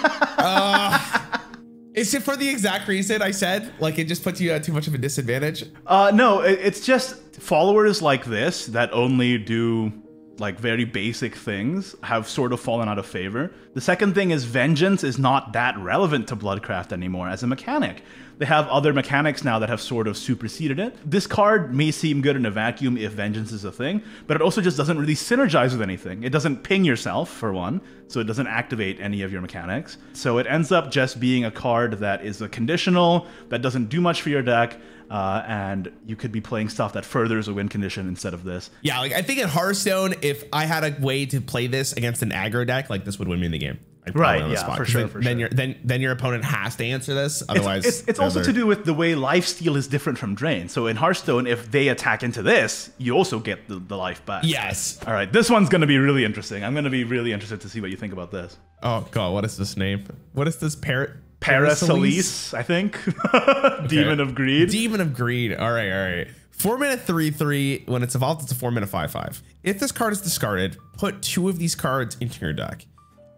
Is it for the exact reason I said? Like it just puts you at too much of a disadvantage? No, it's just followers like this that only do like very basic things have sort of fallen out of favor. The second thing is Vengeance is not that relevant to Bloodcraft anymore as a mechanic. They have other mechanics now that have sort of superseded it. This card may seem good in a vacuum if Vengeance is a thing, but it also just doesn't really synergize with anything. It doesn't ping yourself, for one, so it doesn't activate any of your mechanics. So it ends up just being a card that is a conditional, that doesn't do much for your deck, and you could be playing stuff that furthers a win condition instead of this. Yeah, like I think in Hearthstone, if I had a way to play this against an aggro deck, like this would win me the game. Right, yeah, for sure, for sure. Then your opponent has to answer this. Otherwise, it's also to do with the way lifesteal is different from Drain. So in Hearthstone, if they attack into this, you also get the life back. Yes. All right, this one's going to be really interesting. I'm going to be really interested to see what you think about this. Oh God, what is this name? What is this Parrot? Parasalis, I think. Okay. Demon of Greed. Demon of Greed. All right, all right. 4-mana 3/3. When it's evolved, it's a 4-mana 5/5. If this card is discarded, put 2 of these cards into your deck.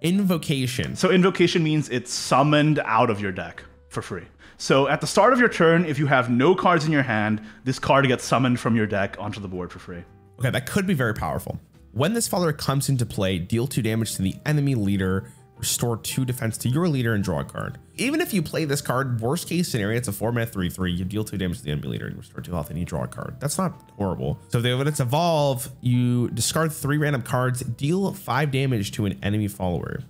Invocation. So invocation means it's summoned out of your deck for free. So at the start of your turn, if you have no cards in your hand, this card gets summoned from your deck onto the board for free. Okay, that could be very powerful. When this follower comes into play, deal 2 damage to the enemy leader, restore 2 defense to your leader, and draw a card. Even if you play this card, worst case scenario, it's a 4-mana 3/3. You deal 2 damage to the enemy leader, and restore 2 health, and you draw a card. That's not horrible. So when it's evolve, you discard 3 random cards, deal 5 damage to an enemy follower.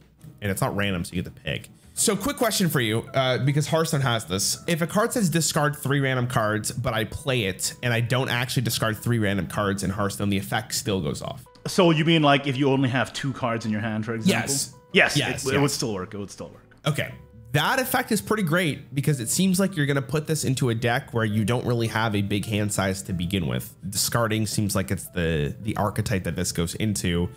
And it's not random, so you get to pick. So quick question for you, because Hearthstone has this. If a card says discard 3 random cards, but I play it, and I don't actually discard 3 random cards in Hearthstone, the effect still goes off. So you mean like if you only have 2 cards in your hand, for example? Yes. Yes, it would still work. It would still work. Okay. That effect is pretty great because it seems like you're going to put this into a deck where you don't really have a big hand size to begin with. Discarding seems like it's the archetype that this goes into,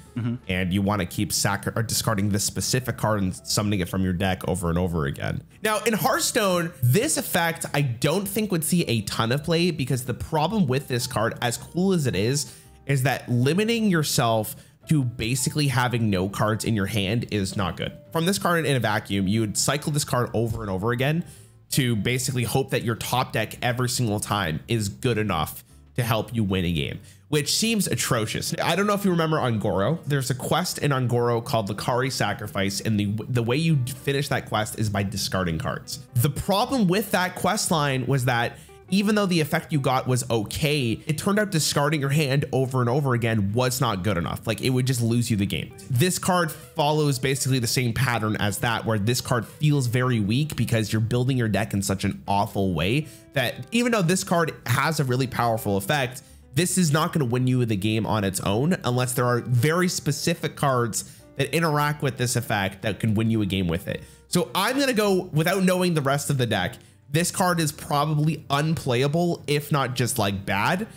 and you want to keep discarding this specific card and summoning it from your deck over and over again. Now in Hearthstone, this effect I don't think would see a ton of play because the problem with this card, as cool as it is that limiting yourself to basically having no cards in your hand is not good. From this card in a vacuum, you would cycle this card over and over again to basically hope that your top deck every single time is good enough to help you win a game, which seems atrocious. I don't know if you remember Ongoro. There's a quest in Ongoro called the Kari Sacrifice, and the way you finish that quest is by discarding cards. The problem with that quest line was that even though the effect you got was okay, it turned out discarding your hand over and over again was not good enough. Like it would just lose you the game. This card follows basically the same pattern as that, where this card feels very weak because you're building your deck in such an awful way that even though this card has a really powerful effect, this is not going to win you the game on its own unless there are very specific cards that interact with this effect that can win you a game with it. So I'm going to go without knowing the rest of the deck. This card is probably unplayable, if not just like bad,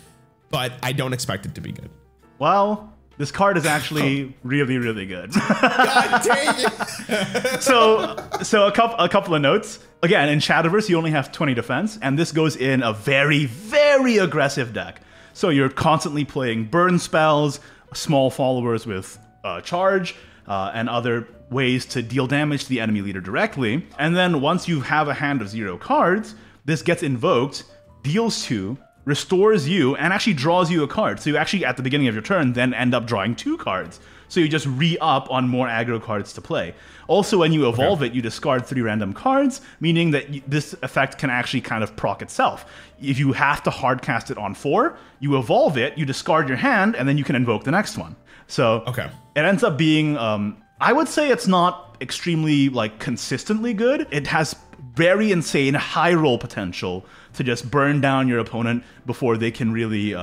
but I don't expect it to be good. Well, this card is actually really, really good. God dang it. So a couple of notes. Again, in Shadowverse, you only have 20 defense, and this goes in a very, very aggressive deck. So you're constantly playing burn spells, small followers with charge, and other ways to deal damage to the enemy leader directly. And then once you have a hand of 0 cards, this gets invoked, deals 2, restores you, and actually draws you a card. So you actually, at the beginning of your turn, then end up drawing 2 cards. So you just re-up on more aggro cards to play. Also, when you evolve it, you discard 3 random cards, meaning that this effect can actually kind of proc itself. If you have to hardcast it on 4, you evolve it, you discard your hand, and then you can invoke the next one. So it ends up being, I would say it's not extremely like consistently good. It has very insane high roll potential to just burn down your opponent before they can really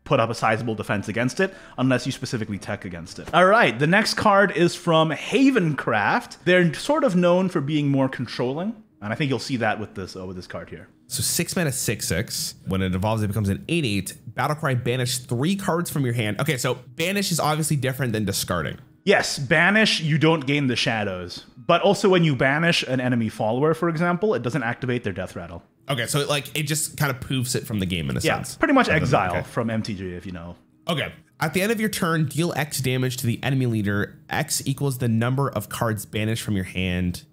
put up a sizable defense against it, unless you specifically tech against it. All right, the next card is from Havencraft. They're sort of known for being more controlling And I think you'll see that with this card here. So 6 mana, 6/6. When it evolves, it becomes an 8/8. Battlecry, banish 3 cards from your hand. Okay, so banish is obviously different than discarding. Yes, banish, you don't gain the shadows. But also when you banish an enemy follower, for example, it doesn't activate their death rattle. Okay, so it just kind of poofs it from the game in a sense. Yeah, pretty much exile from MTG, if you know. Okay. At the end of your turn, deal X damage to the enemy leader. X equals the number of cards banished from your hand.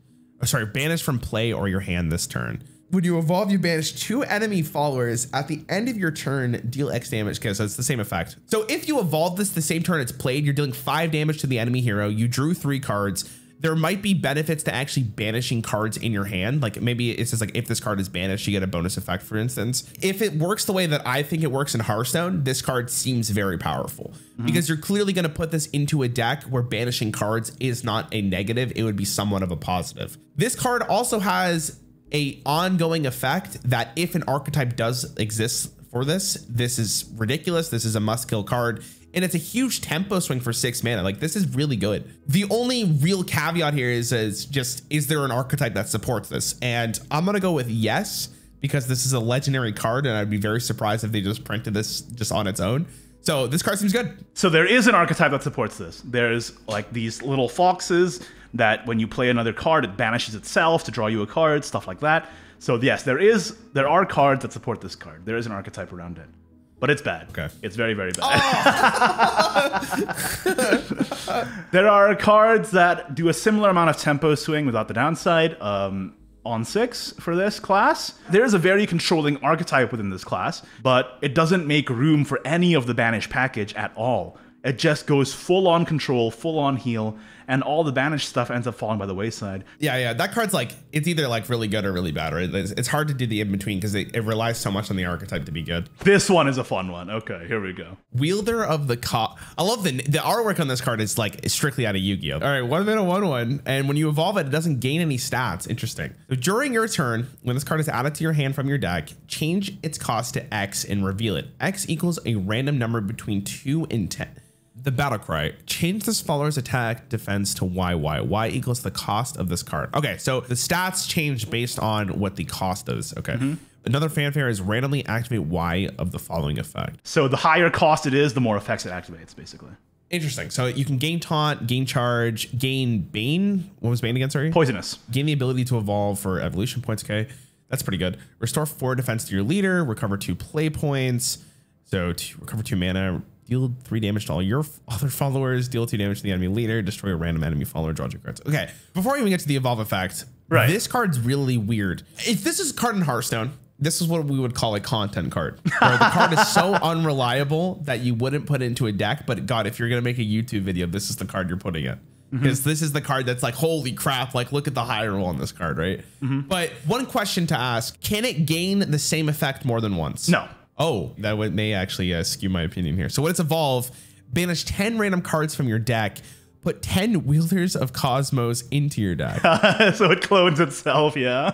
Oh, sorry, banished from play or your hand this turn. When you evolve, you banish 2 enemy followers. At the end of your turn, deal X damage. Okay, so it's the same effect. So if you evolve this the same turn it's played, you're dealing 5 damage to the enemy hero. You drew 3 cards. There might be benefits to actually banishing cards in your hand. Like maybe it says like if this card is banished, you get a bonus effect, for instance. If it works the way that I think it works in Hearthstone, this card seems very powerful because you're clearly going to put this into a deck where banishing cards is not a negative. It would be somewhat of a positive. This card also has a ongoing effect that if an archetype does exist for this is ridiculous. This is a must kill card. And it's a huge tempo swing for 6 mana. Like this is really good. The only real caveat here is there an archetype that supports this? And I'm gonna go with yes, because this is a legendary card and I'd be very surprised if they just printed this just on its own. So this card seems good. So there is an archetype that supports this. There's like these little foxes that when you play another card, it banishes itself to draw you a card, stuff like that. So yes, there are cards that support this card. There is an archetype around it. But it's bad. Okay. It's very, very bad. Oh. There are cards that do a similar amount of tempo swing without the downside on 6 for this class. There is a very controlling archetype within this class, but it doesn't make room for any of the banish package at all. It just goes full on control, full on heal, and all the banished stuff ends up falling by the wayside. Yeah. That card's like, it's either like really good or really bad, right? It's hard to do the in between because it relies so much on the archetype to be good. This one is a fun one. Okay, here we go. Wielder of the I love the artwork on this card is like strictly out of Yu-Gi-Oh. All right, 1 mana, 1/1, and when you evolve it, it doesn't gain any stats. Interesting. So during your turn, when this card is added to your hand from your deck, change its cost to X and reveal it. X equals a random number between 2 and 10. The Battlecry, change this follower's attack defense to Y. Y equals the cost of this card. Okay, so the stats change based on what the cost is. Okay. Another fanfare is randomly activate Y of the following effect. So the higher cost it is, the more effects it activates, basically. Interesting. So you can gain taunt, gain charge, gain Bane. What was Bane again? Sorry. Poisonous. Gain the ability to evolve for evolution points. Okay, that's pretty good. Restore 4 defense to your leader. Recover 2 play points. So to recover 2 mana. Deal 3 damage to all your other followers. Deal 2 damage to the enemy leader. Destroy a random enemy follower. Draw 2 cards. Okay. Before we even get to the evolve effect, this card's really weird. If this is a card in Hearthstone, this is what we would call a content card, where the card is so unreliable that you wouldn't put it into a deck. But God, if you're gonna make a YouTube video, this is the card you're putting it. Because this is the card that's like, holy crap, like look at the high roll on this card, right? But one question to ask, can it gain the same effect more than once? No. Oh, that may actually skew my opinion here. So when it's evolve, banish 10 random cards from your deck, put 10 Wielders of Cosmos into your deck. So it clones itself, yeah.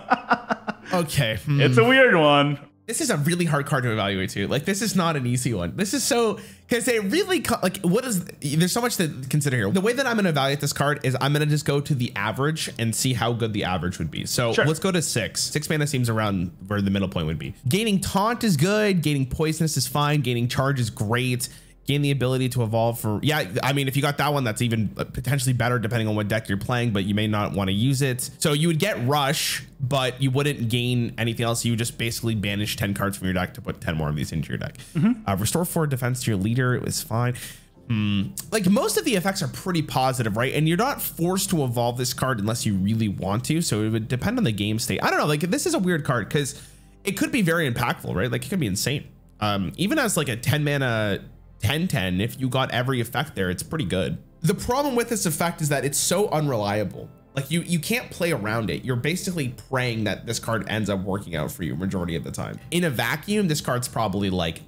Okay. It's a weird one. This is a really hard card to evaluate too. Like this is not an easy one. This is so, because they really, like what is, there's so much to consider here. The way that I'm going to evaluate this card is I'm going to just go to the average and see how good the average would be. So let's go to 6. 6 mana seems around where the middle point would be. Gaining taunt is good. Gaining poisonous is fine. Gaining charge is great. Gain the ability to evolve for, I mean, if you got that one, that's even potentially better depending on what deck you're playing, but you may not want to use it. So you would get rush, but you wouldn't gain anything else. You would just basically banish 10 cards from your deck to put 10 more of these into your deck. Restore 4 defense to your leader. It was fine. Like most of the effects are pretty positive, right? And you're not forced to evolve this card unless you really want to. So it would depend on the game state. I don't know, like this is a weird card because it could be very impactful, right? Like it could be insane. Even as like a 10 mana 10/10, if you got every effect there, it's pretty good. The problem with this effect is that it's so unreliable. Like you can't play around it. You're basically praying that this card ends up working out for you majority of the time. In a vacuum, this card's probably like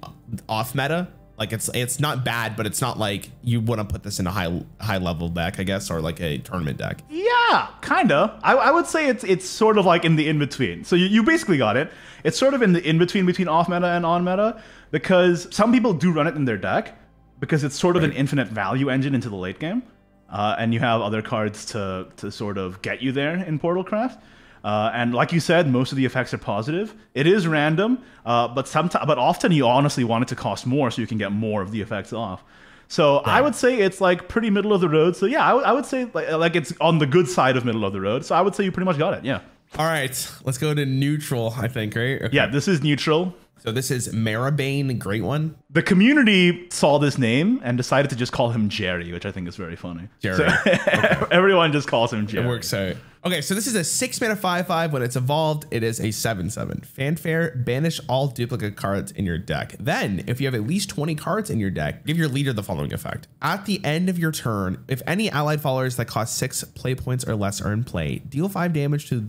off meta. Like it's not bad, but it's not like you want to put this in a high level deck, I guess, or like a tournament deck. Yeah, kinda. I would say it's sort of like in the in-between. So you basically got it. It's sort of in the in-between between off meta and on meta, because some people do run it in their deck because it's sort of an infinite value engine into the late game. And you have other cards to sort of get you there in Portalcraft. And like you said, most of the effects are positive. It is random, but often you honestly want it to cost more so you can get more of the effects off. So I would say it's like pretty middle of the road. So yeah, I would say like it's on the good side of middle of the road. So I would say you pretty much got it. Yeah. All right, let's go to neutral, I think, right? Okay. Yeah, this is neutral. So this is Marabane, great one. The community saw this name and decided to just call him Jerry, which I think is very funny. Jerry. So okay. Everyone just calls him Jerry. It works out. Okay, so this is a 6-mana 5/5. When it's evolved, it is a 7/7. Fanfare, banish all duplicate cards in your deck. Then, if you have at least 20 cards in your deck, give your leader the following effect. At the end of your turn, if any allied followers that cost 6 play points or less are in play, deal 5 damage to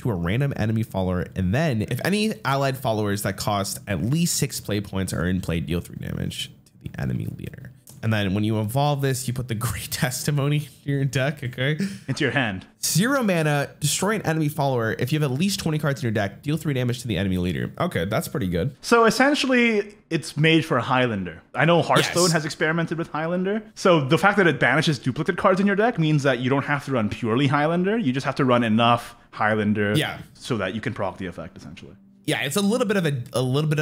a random enemy follower. And then, if any allied followers that cost at least 6 play points are in play, deal 3 damage to the enemy leader. And then when you evolve this, you put the Great Testimony in your deck, okay? Into your hand. 0 mana, destroy an enemy follower. If you have at least 20 cards in your deck, deal 3 damage to the enemy leader. Okay, that's pretty good. So essentially, it's made for Highlander. I know Hearthstone has experimented with Highlander. So the fact that it banishes duplicate cards in your deck means that you don't have to run purely Highlander. You just have to run enough Highlander so that you can proc the effect, essentially. Yeah, it's a little bit of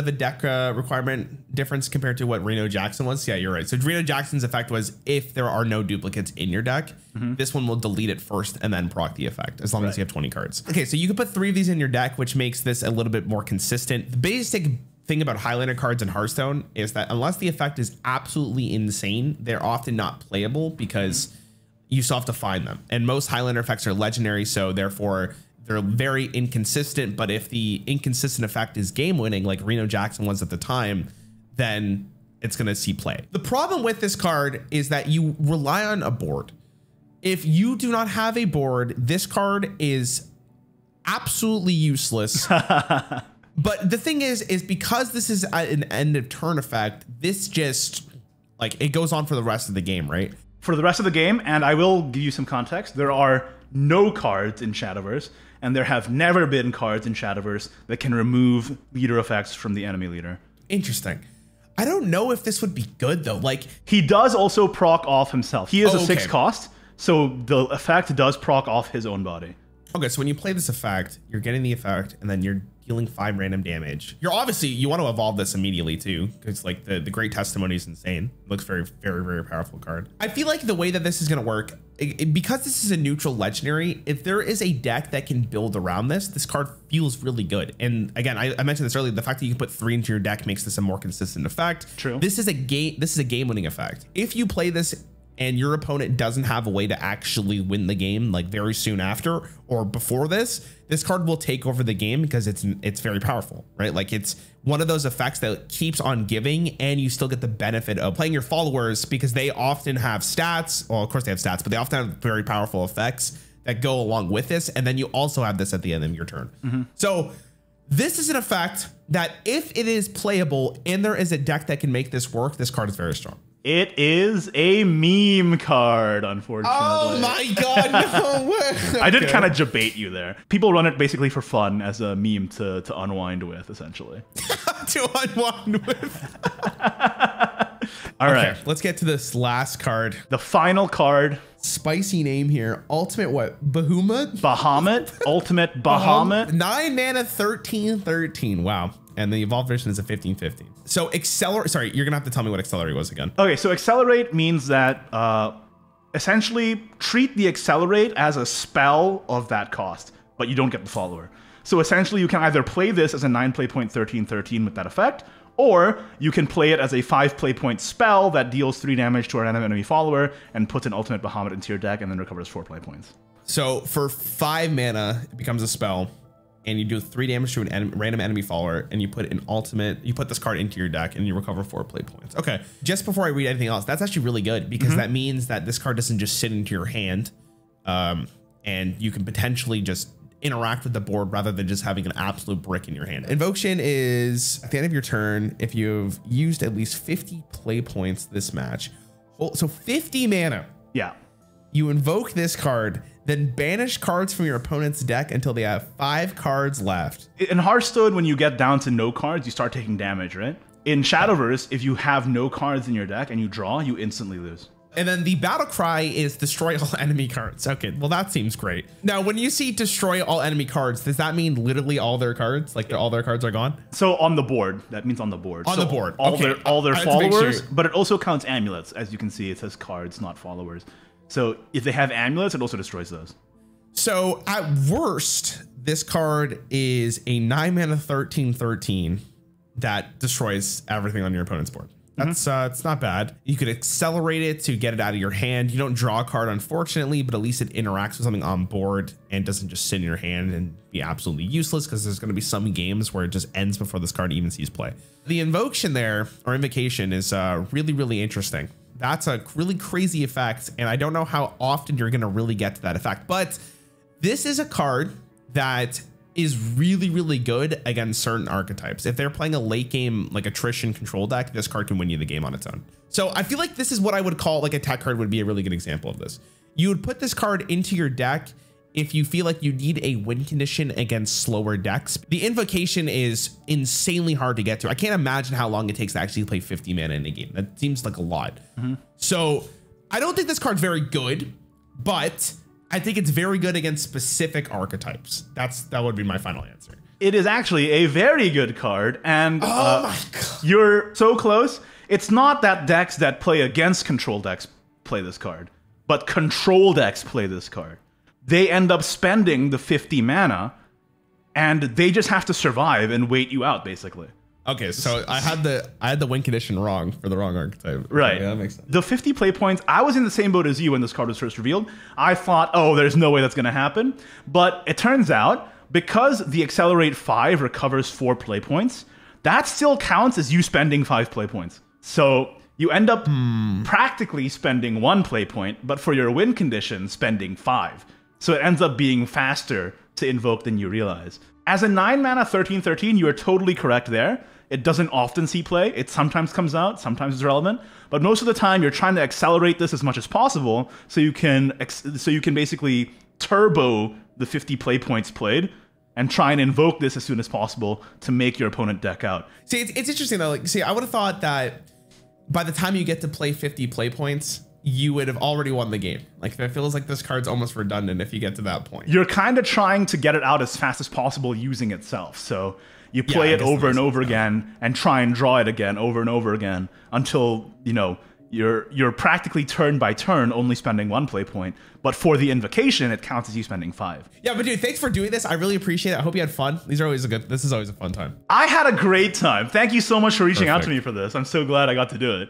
a deck requirement difference compared to what Reno Jackson was. Yeah, you're right. So Reno Jackson's effect was if there are no duplicates in your deck, this one will delete it first and then proc the effect as long as you have 20 cards. Okay, so you can put 3 of these in your deck, which makes this a little bit more consistent. The basic thing about Highlander cards in Hearthstone is that unless the effect is absolutely insane, they're often not playable because you still have to find them. And most Highlander effects are legendary, so therefore they're very inconsistent, but if the inconsistent effect is game winning, like Reno Jackson was at the time, then it's going to see play. The problem with this card is that you rely on a board. If you do not have a board, this card is absolutely useless. But the thing is because this is an end of turn effect, this just like it goes on for the rest of the game, right? For the rest of the game, and I will give you some context, there are no cards in Shadowverse, and there have never been cards in Shadowverse that can remove leader effects from the enemy leader. Interesting. I don't know if this would be good though. Like he does also proc off himself. He is a 6 cost, so the effect does proc off his own body. Okay, so when you play this effect, you're getting the effect, and then you're dealing 5 random damage. You're obviously, you want to evolve this immediately too, because like the Great Testimony is insane. It looks very, very, very powerful card. I feel like the way that this is going to work, because this is a neutral legendary, if there is a deck that can build around this, this card feels really good. And again, I mentioned this earlier, the fact that you can put 3 into your deck makes this a more consistent effect. True. This is a game winning effect. If you play this and your opponent doesn't have a way to actually win the game like very soon after or before this card will take over the game because it's very powerful, right? Like it's one of those effects that keeps on giving, and you still get the benefit of playing your followers because they often have stats. Well, of course they have stats, but they often have very powerful effects that go along with this. And then you also have this at the end of your turn. So this is an effect that if it is playable and there is a deck that can make this work, this card is very strong. It is a meme card, unfortunately. Oh my god, no way. Okay. I did kind of debate you there. People run it basically for fun as a meme to unwind with, essentially. To unwind with. All right. Let's get to this last card. The final card. Spicy name here. Ultimate what? Bahamut? Bahamut. Ultimate Bahamut. 9 mana, 13/13. Wow. And the evolved version is a 15/15. So accelerate. Sorry, you're gonna have to tell me what accelerate was again. Okay, so accelerate means that essentially treat the accelerate as a spell of that cost, but you don't get the follower. So essentially, you can either play this as a 9 play point 13/13 with that effect, or you can play it as a 5 play point spell that deals 3 damage to an enemy follower and puts an ultimate Bahamut into your deck and then recovers 4 play points. So for 5 mana, it becomes a spell, and you do 3 damage to a random enemy follower, and you put an ultimate, you put this card into your deck and you recover 4 play points. Okay, just before I read anything else, that's actually really good because that means that this card doesn't just sit into your hand, and you can potentially just interact with the board rather than just having an absolute brick in your hand. Invocation is at the end of your turn. If you've used at least 50 play points this match, so 50 mana. Yeah. You invoke this card, then banish cards from your opponent's deck until they have 5 cards left. In Hearthstone, when you get down to no cards, you start taking damage, right? In Shadowverse, if you have no cards in your deck and you draw, you instantly lose. And then the battle cry is destroy all enemy cards. Okay, well that seems great. Now, when you see destroy all enemy cards, does that mean literally all their cards? Like all their cards are gone? So on the board, that means on the board. On the board, All their I have to make followers, sure. but it also counts amulets. As you can see, it says cards, not followers. So if they have amulets, it also destroys those. So at worst, this card is a 9-mana 13/13 that destroys everything on your opponent's board. That's it's not bad. You could accelerate it to get it out of your hand. You don't draw a card, unfortunately, but at least it interacts with something on board and doesn't just sit in your hand and be absolutely useless, because there's going to be some games where it just ends before this card even sees play. The invocation there, or invocation, is really, really interesting. That's a really crazy effect, and I don't know how often you're going to really get to that effect, but this is a card that is really, really good against certain archetypes. If they're playing a late game, like attrition control deck, this card can win you the game on its own. So I feel like this is what I would call like a tech card would be a really good example of this. You would put this card into your deck if you feel like you need a win condition against slower decks. The invocation is insanely hard to get to. I can't imagine how long it takes to actually play 50 mana in a game. That seems like a lot. So I don't think this card's very good, but I think it's very good against specific archetypes. That would be my final answer. It is actually a very good card, and oh my God, you're so close. It's not that decks that play against control decks play this card, but control decks play this card. They end up spending the 50 mana, and they just have to survive and wait you out, basically. Okay, so I had the win condition wrong for the wrong archetype. Right. Yeah, that makes sense. The 50 play points, I was in the same boat as you when this card was first revealed. I thought, oh, there's no way that's going to happen. But it turns out, because the Accelerate 5 recovers 4 play points, that still counts as you spending 5 play points. So you end up practically spending 1 play point, but for your win condition, spending 5. So it ends up being faster to invoke than you realize. As a 9-mana 13/13, you are totally correct there. It doesn't often see play. It sometimes comes out, sometimes it's relevant, but most of the time you're trying to accelerate this as much as possible so you can basically turbo the 50 play points played and try and invoke this as soon as possible to make your opponent deck out. See, it's interesting though. Like, see, I would have thought that by the time you get to play 50 play points, you would have already won the game. Like, it feels like this card's almost redundant if you get to that point. You're kind of trying to get it out as fast as possible using itself. So you play it over and over again and try and draw it again over and over again until, you know, you're practically turn by turn only spending 1 play point. But for the invocation, it counts as you spending 5. Yeah, but dude, thanks for doing this. I really appreciate it. I hope you had fun. This is always a fun time. I had a great time. Thank you so much for reaching out to me for this. I'm so glad I got to do it.